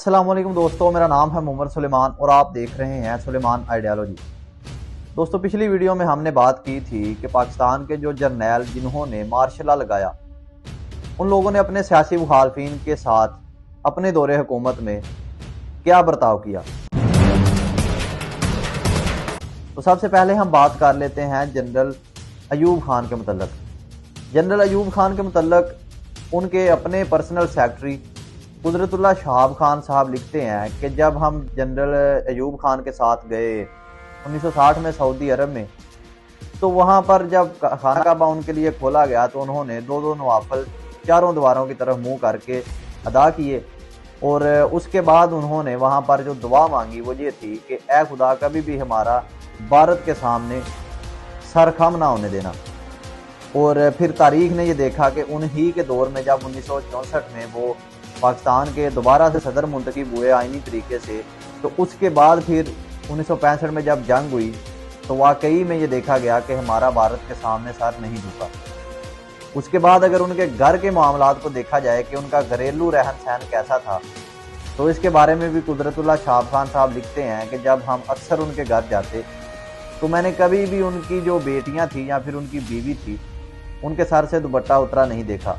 अस्सलाम वालेकुम दोस्तों, मेरा नाम है मोहम्मद सुलेमान और आप देख रहे हैं सुलेमान आइडियोलॉजी। दोस्तों, पिछली वीडियो में हमने बात की थी कि पाकिस्तान के जो जर्नैल जिन्होंने मार्शल लॉ लगाया, उन लोगों ने अपने सियासी मुखालफिन के साथ अपने दौरे हुकूमत में क्या बर्ताव किया। तो सबसे पहले हम बात कर लेते हैं जनरल अयूब खान के मुतल्लक। जनरल अयूब खान के मुतल्लक उनके अपने पर्सनल सेक्रेटरी कुदरतुल्लाह शहाब खान साहब लिखते हैं कि जब हम जनरल अयूब खान के साथ गए 1960 में सऊदी अरब में, तो वहाँ पर जब खाना काबा उनके लिए खोला गया तो उन्होंने दो दो नवाफल चारों दीवारों की तरफ मुंह करके अदा किए और उसके बाद उन्होंने वहाँ पर जो दुआ मांगी वो ये थी कि ए खुदा कभी भी हमारा भारत के सामने सर खम ना होने देना। और फिर तारीख ने ये देखा कि उन्हीं के दौर में जब 1964 में वो पाकिस्तान के दोबारा से सदर मुंतखब हुए आइनी तरीके से, तो उसके बाद फिर 1965 में जब जंग हुई तो वाकई में ये देखा गया कि हमारा भारत के सामने सर नहीं झुका। उसके बाद अगर उनके घर के मामलात को देखा जाए कि उनका घरेलू रहन सहन कैसा था, तो इसके बारे में भी कुदरतुल्लाह शहाब खान साहब लिखते हैं कि जब हम अक्सर उनके घर जाते तो मैंने कभी भी उनकी जो बेटियां थी या फिर उनकी बीवी थी उनके सर से दुपट्टा उतरा नहीं देखा।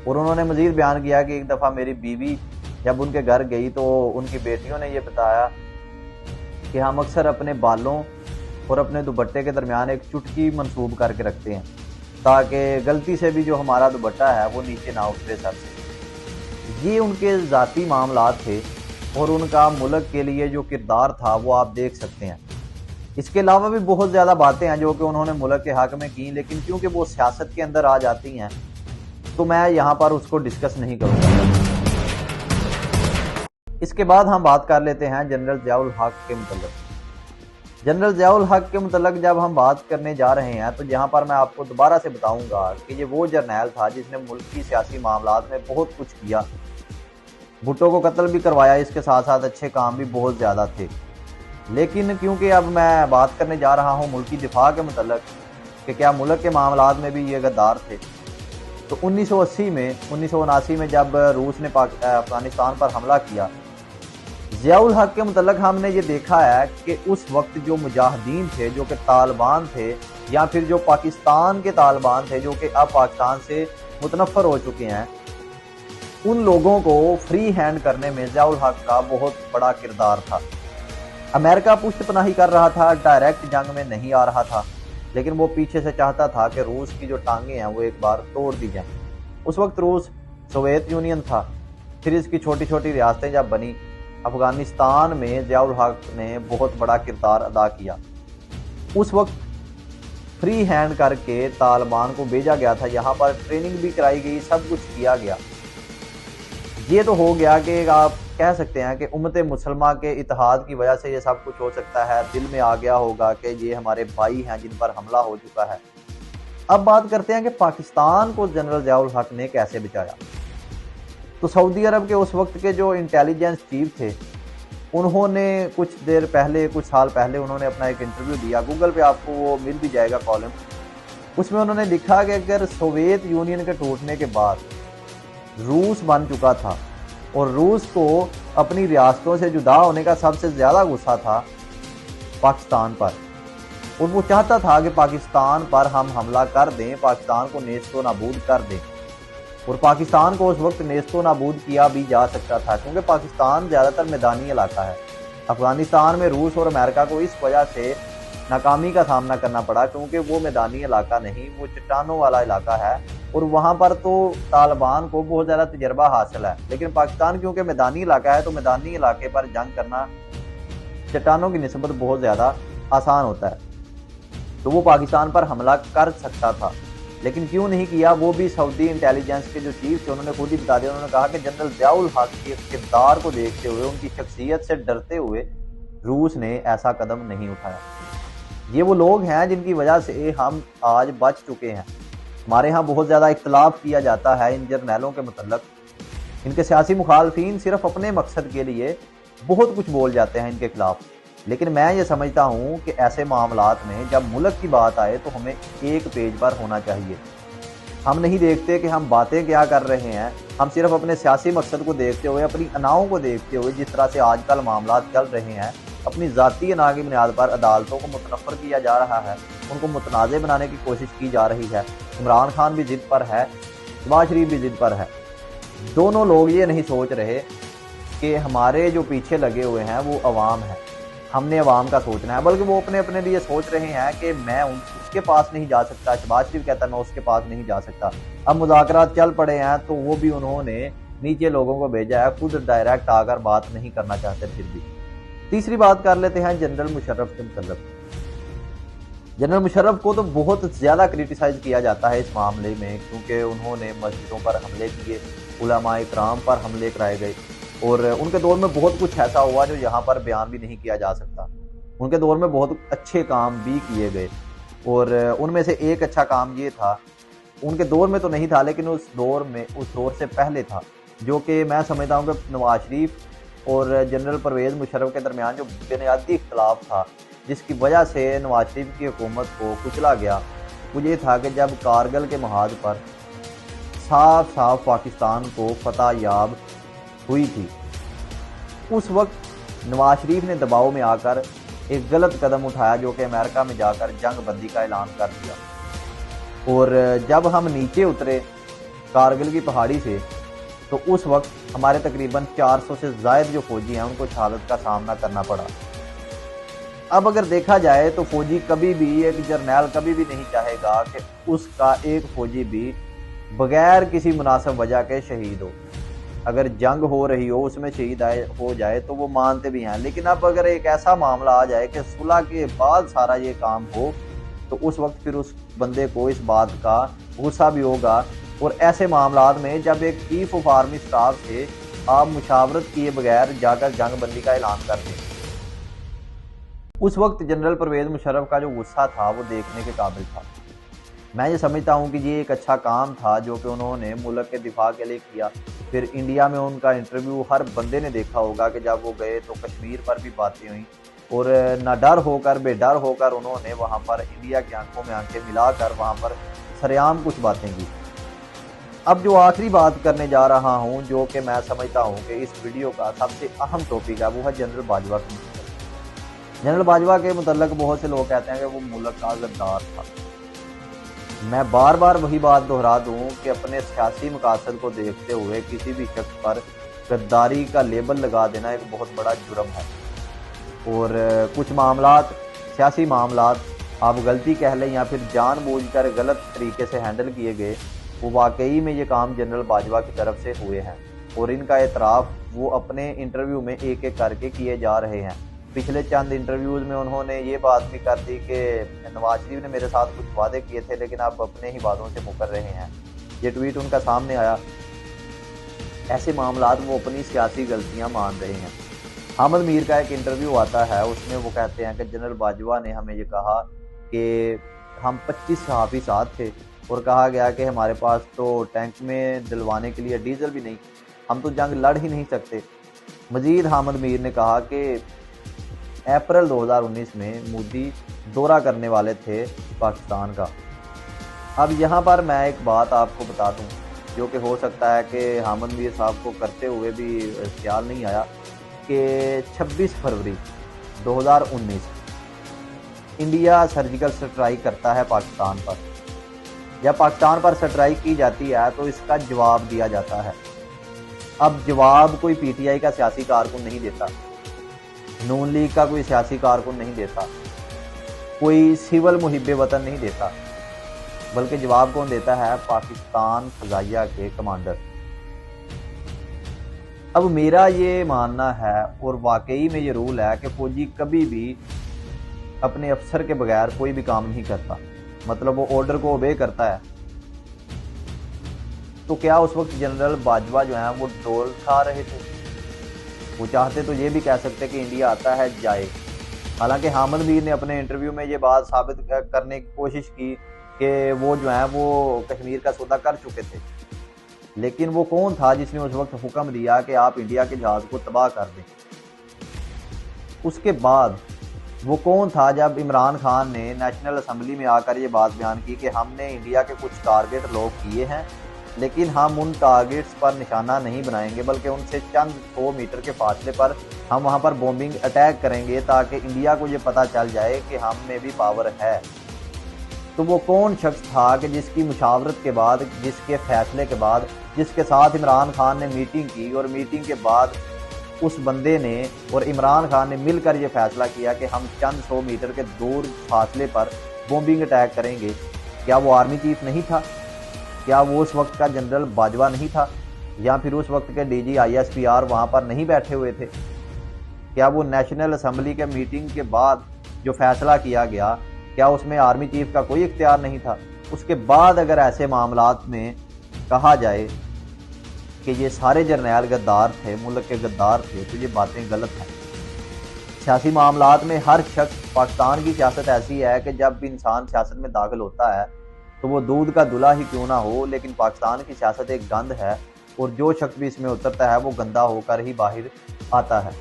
और उन्होंने मजीद बयान किया कि एक दफ़ा मेरी बीवी जब उनके घर गई तो उनकी बेटियों ने ये बताया कि हम अक्सर अपने बालों और अपने दुपट्टे के दरमियान एक चुटकी मंसूब करके रखते हैं ताकि गलती से भी जो हमारा दुपट्टा है वो नीचे ना उतरे सर से। ये उनके ज़ाती मामलात थे और उनका मुल्क के लिए जो किरदार था वो आप देख सकते हैं। इसके अलावा भी बहुत ज़्यादा बातें हैं जो कि उन्होंने मुल्क के हक़ में की, लेकिन क्योंकि वो सियासत के अंदर आ जाती हैं तो मैं यहाँ पर उसको डिस्कस नहीं करूँगा। इसके बाद हम बात कर लेते हैं जनरल ज़ियाउल हक के मुतल्लिक़। जनरल ज़ियाउल हक के मुतल्लिक़ जब हम बात करने जा रहे हैं तो यहाँ पर मैं आपको दोबारा से बताऊँगा कि ये वो जर्नैल था जिसने मुल्क की सियासी मामलात में बहुत कुछ किया। भुट्टो को कत्ल भी करवाया, इसके साथ साथ अच्छे काम भी बहुत ज़्यादा थे। लेकिन क्योंकि अब मैं बात करने जा रहा हूँ मुल्की दिफा के मुतल्लिक़ कि क्या मुल्क के मामलात में भी ये गद्दार थे, तो 1980 में 1979 में जब रूस ने अफगानिस्तान पर हमला किया, ज़ियाउल हक के मुतल्लिक़ हमने ये देखा है कि उस वक्त जो मुजाहिदीन थे जो कि तालिबान थे या फिर जो पाकिस्तान के तालिबान थे जो कि अब पाकिस्तान से मुतनफ़र हो चुके हैं, उन लोगों को फ्री हैंड करने में ज़ियाउल हक का बहुत बड़ा किरदार था। अमेरिका पुष्टपनाही कर रहा था, डायरेक्ट जंग में नहीं आ रहा था, लेकिन वो पीछे से चाहता था कि रूस की जो टांगे हैं वो एक बार तोड़ दी जाएं। उस वक्त रूस सोवियत यूनियन था, फिर इसकी छोटी छोटी रियासतें जब बनी। अफगानिस्तान में ज़ियाउल हक ने बहुत बड़ा किरदार अदा किया। उस वक्त फ्री हैंड करके तालिबान को भेजा गया था, यहाँ पर ट्रेनिंग भी कराई गई, सब कुछ किया गया। ये तो हो गया कि आप कह सकते हैं कि उम्मत मुसलमा के इत्तेहाद की वजह से ये सब कुछ हो सकता है, दिल में आ गया होगा कि ये हमारे भाई हैं जिन पर हमला हो चुका है। अब बात करते हैं कि पाकिस्तान को जनरल ज़ियाउल हक ने कैसे बचाया। तो सऊदी अरब के उस वक्त के जो इंटेलिजेंस चीफ थे, उन्होंने कुछ देर पहले, कुछ साल पहले उन्होंने अपना एक इंटरव्यू दिया, गूगल पे आपको वो मिल भी जाएगा कॉलम। उसमें उन्होंने लिखा कि अगर सोवियत यूनियन के टूटने के बाद रूस बन चुका था और रूस को अपनी रियासतों से जुदा होने का सबसे ज़्यादा गुस्सा था पाकिस्तान पर, और वो चाहता था कि पाकिस्तान पर हम हमला कर दें, पाकिस्तान को नेस्तो नाबूद कर दें। और पाकिस्तान को उस वक्त नेस्तो नाबूद किया भी जा सकता था क्योंकि पाकिस्तान ज़्यादातर मैदानी इलाका है। अफगानिस्तान में रूस और अमेरिका को इस वजह से नाकामी का सामना करना पड़ा क्योंकि वो मैदानी इलाका नहीं, वो चट्टानों वाला इलाका है और वहाँ पर तो तालिबान को बहुत ज़्यादा तजर्बा हासिल है। लेकिन पाकिस्तान क्योंकि मैदानी इलाका है तो मैदानी इलाके पर जंग करना चट्टानों की निस्बत बहुत ज़्यादा आसान होता है, तो वो पाकिस्तान पर हमला कर सकता था। लेकिन क्यों नहीं किया, वो भी सऊदी इंटेलिजेंस के जो चीफ थे उन्होंने खुद ही बता दिया। उन्होंने कहा कि जनरल ज़ियाउल हक के किरदार को देखते हुए, उनकी शख्सियत से डरते हुए रूस ने ऐसा कदम नहीं उठाया। ये वो लोग हैं जिनकी वजह से हम आज बच चुके हैं। हमारे यहाँ बहुत ज़्यादा इख्तलाफ किया जाता है इन जर्नैलों के मुतल्लिक़। इनके सियासी मुखालफिन सिर्फ अपने मकसद के लिए बहुत कुछ बोल जाते हैं इनके खिलाफ, लेकिन मैं ये समझता हूँ कि ऐसे मामलात में जब मुल्क की बात आए तो हमें एक पेज पर होना चाहिए। हम नहीं देखते कि हम बातें क्या कर रहे हैं, हम सिर्फ अपने सियासी मकसद को देखते हुए, अपनी अनाओं को देखते हुए, जिस तरह से आजकल मामला चल रहे हैं, अपनी ज़ाती अना की बुनियाद पर अदालतों को मुतनफ़र किया जा रहा है, उनको मुतनाज़ बनाने की कोशिश की जा रही है। इमरान खान भी ज़िद पर है, नवाज शरीफ भी ज़िद पर है। दोनों लोग ये नहीं सोच रहे कि हमारे जो पीछे लगे हुए हैं वो अवाम है, हमने अवाम का सोचना है, बल्कि वो अपने अपने लिए सोच रहे हैं कि मैं उसके पास नहीं जा सकता। शहबाज शरीफ कहता है मैं उसके पास नहीं जा सकता। अब मुज़ाकरात चल पड़े हैं तो वो भी उन्होंने नीचे लोगों को भेजा है, खुद डायरेक्ट आकर बात नहीं करना चाहते। फिर भी तीसरी बात कर लेते हैं जनरल मुशर्रफ के मतलब। जनरल मुशर्रफ को तो बहुत ज़्यादा क्रिटिसाइज किया जाता है इस मामले में, क्योंकि उन्होंने मस्जिदों पर हमले किए, उलमा इकराम पर हमले कराए गए, और उनके दौर में बहुत कुछ ऐसा हुआ जो यहाँ पर बयान भी नहीं किया जा सकता। उनके दौर में बहुत अच्छे काम भी किए गए, और उनमें से एक अच्छा काम ये था, उनके दौर में तो नहीं था लेकिन उस दौर से पहले था, जो कि मैं समझता हूँ कि नवाज शरीफ और जनरल परवेज़ मुशर्रफ के दरमियान जो बुनियादी इख्तलाफ था, जिसकी वजह से नवाज शरीफ की हुकूमत को कुचला गया, वो ये था कि जब कारगिल के महाज पर साफ साफ पाकिस्तान को फतह याब हुई थी, उस वक्त नवाज शरीफ ने दबाव में आकर एक गलत कदम उठाया, जो कि अमेरिका में जाकर जंग बंदी का ऐलान कर दिया। और जब हम नीचे उतरे कारगिल की पहाड़ी से, तो उस वक्त हमारे तकरीबन 400 से ज़ायद जो फौजी हैं उनको शहादत का सामना करना पड़ा। अब अगर देखा जाए तो फौजी कभी भी, एक जर्नैल कभी भी नहीं चाहेगा कि उसका एक फौजी भी बगैर किसी मुनासिब वजह के शहीद हो। अगर जंग हो रही हो उसमें शहीद हो जाए तो वो मानते भी हैं, लेकिन अब अगर एक ऐसा मामला आ जाए कि सुलह के बाद सारा ये काम हो, तो उस वक्त फिर उस बंदे को इस बात का गुस्सा भी होगा। और ऐसे मामलात में जब एक चीफ ऑफ आर्मी स्टाफ से आप मुशावरत किए बगैर जाकर जंग बंदी का ऐलान कर दें, उस वक्त जनरल परवेज़ मुशर्रफ का जो गुस्सा था वो देखने के काबिल था। मैं ये समझता हूँ कि ये एक अच्छा काम था जो कि उन्होंने मुल्क के दिफा के लिए किया। फिर इंडिया में उनका इंटरव्यू हर बंदे ने देखा होगा कि जब वो गए तो कश्मीर पर भी बातें हुई, और ना डर होकर बेडर होकर उन्होंने वहाँ पर इंडिया की आंखों में आंखें मिलाकर वहाँ पर सरेआम कुछ बातें की। अब जो आखिरी बात करने जा रहा हूँ, जो कि मैं समझता हूँ कि इस वीडियो का सबसे अहम टॉपिक है, वो है जनरल बाजवा के मुतल्लिक़। जनरल बाजवा के मुतल्लिक़ बहुत से लोग कहते हैं कि वो मुल्क का गद्दार था। मैं बार बार वही बात दोहरा दूं कि अपने सियासी मकासद को देखते हुए किसी भी शख्स पर गद्दारी का लेबल लगा देना एक बहुत बड़ा जुर्म है। और कुछ मामलात, सियासी मामलात आप गलती कह लें या फिर जानबूझकर गलत तरीके से हैंडल किए गए, वो वाकई में ये काम जनरल बाजवा की तरफ से हुए हैं, और इनका एतराफ़ वो अपने इंटरव्यू में एक एक करके किए जा रहे हैं। पिछले चंद इंटरव्यूज़ में उन्होंने ये बात भी कर दी कि नवाज शरीफ ने मेरे साथ कुछ वादे किए थे लेकिन आप अपने ही वादों से मुकर रहे हैं। ये ट्वीट उनका सामने आया। ऐसे मामलात वो अपनी सियासी गलतियां मान रहे हैं। हामिद मीर का एक इंटरव्यू आता है, उसमें वो कहते हैं कि जनरल बाजवा ने हमें ये कहा कि हम 25 सहाफ़ी साथ थे, और कहा गया कि हमारे पास तो टैंक में डलवाने के लिए डीजल भी नहीं, हम तो जंग लड़ ही नहीं सकते। मजीद हामिद मीर ने कहा कि अप्रैल 2019 में मोदी दौरा करने वाले थे पाकिस्तान का। अब यहाँ पर मैं एक बात आपको बता दूँ, जो कि हो सकता है कि हामिद मीर साहब को करते हुए भी ख्याल नहीं आया, कि 26 फरवरी 2019 इंडिया सर्जिकल स्ट्राइक करता है पाकिस्तान पर। जब पाकिस्तान पर स्ट्राइक की जाती है तो इसका जवाब दिया जाता है। अब जवाब कोई पीटीआई का सियासी कारकुन नहीं देता, नून लीग का कोई सियासी कारकुन नहीं देता, कोई सिविल मुहिब्बे वतन नहीं देता, बल्कि जवाब कौन देता है? पाकिस्तान फ़ज़ाइया के कमांडर। अब मेरा ये मानना है, और वाकई में ये रूल है, कि फौजी कभी भी अपने अफसर के बगैर कोई भी काम नहीं करता, मतलब वो ऑर्डर को ओबे करता है। तो क्या उस वक्त जनरल बाजवा जो है वो डोल खा रहे थे? वो चाहते तो ये भी कह सकते कि इंडिया आता है जाए। हालांकि हामिद मीर ने अपने इंटरव्यू में ये बात साबित करने की कोशिश की कि वो जो है वो कश्मीर का सौदा कर चुके थे, लेकिन वो कौन था जिसने उस वक्त हुक्म दिया कि आप इंडिया के जहाज़ को तबाह कर दें? उसके बाद वो कौन था जब इमरान खान ने नेशनल असम्बली में आकर ये बात बयान की कि हमने इंडिया के कुछ टारगेट लॉक किए हैं, लेकिन हम उन टारगेट्स पर निशाना नहीं बनाएंगे, बल्कि उनसे चंद 100 मीटर के फासले पर हम वहां पर बॉम्बिंग अटैक करेंगे ताकि इंडिया को ये पता चल जाए कि हम में भी पावर है। तो वो कौन शख्स था कि जिसकी मुशावरत के बाद, जिसके फैसले के बाद, जिसके साथ इमरान खान ने मीटिंग की और मीटिंग के बाद उस बंदे ने और इमरान खान ने मिलकर ये फैसला किया कि हम चंद 100 मीटर के दूर फासले पर बॉम्बिंग अटैक करेंगे। क्या वो आर्मी चीफ नहीं था? क्या वो उस वक्त का जनरल बाजवा नहीं था? या फिर उस वक्त के डीजी ISPR वहाँ पर नहीं बैठे हुए थे? क्या वो नेशनल असम्बली के मीटिंग के बाद जो फैसला किया गया, क्या उसमें आर्मी चीफ का कोई इख्तियार नहीं था? उसके बाद अगर ऐसे मामलात में कहा जाए कि ये सारे जर्नैल गद्दार थे, मुल्क के गद्दार थे, तो ये बातें गलत हैं। सियासी मामलात में हर शख्स, पाकिस्तान की सियासत ऐसी है कि जब भी इंसान सियासत में दाखिल होता है तो वो दूध का दूल्हा ही क्यों ना हो, लेकिन पाकिस्तान की सियासत एक गंद है और जो शख्स भी इसमें उतरता है वो गंदा होकर ही बाहर आता है।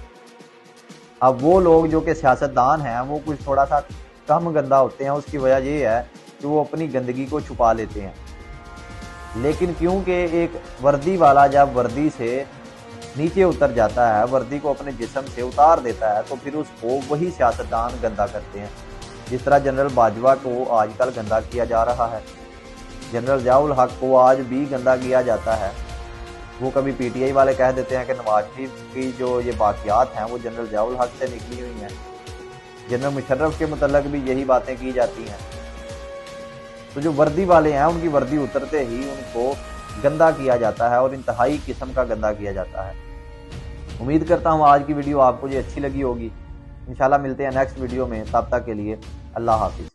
अब वो लोग जो कि सियासतदान हैं वो कुछ थोड़ा सा कम गंदा होते हैं, उसकी वजह ये है कि वो अपनी गंदगी को छुपा लेते हैं। लेकिन क्योंकि एक वर्दी वाला जब वर्दी से नीचे उतर जाता है, वर्दी को अपने जिस्म से उतार देता है, तो फिर उसको वही सियासतदान गंदा करते हैं। जिस तरह जनरल बाजवा को आजकल गंदा किया जा रहा है, जनरल ज़ियाउल हक को आज भी गंदा किया जाता है। वो कभी PTI वाले कह देते हैं कि नवाज शरीफ की जो ये बाकियात हैं वो जनरल ज़ियाउल हक से निकली हुई हैं। जनरल मुशर्रफ के मुतल्लिक भी यही बातें की जाती हैं। तो जो वर्दी वाले हैं उनकी वर्दी उतरते ही उनको गंदा किया जाता है और इंतहाई किस्म का गंदा किया जाता है। उम्मीद करता हूँ आज की वीडियो आपको ये अच्छी लगी होगी। इंशाल्लाह मिलते हैं नेक्स्ट वीडियो में, तब तक के लिए अल्लाह हाफिज़।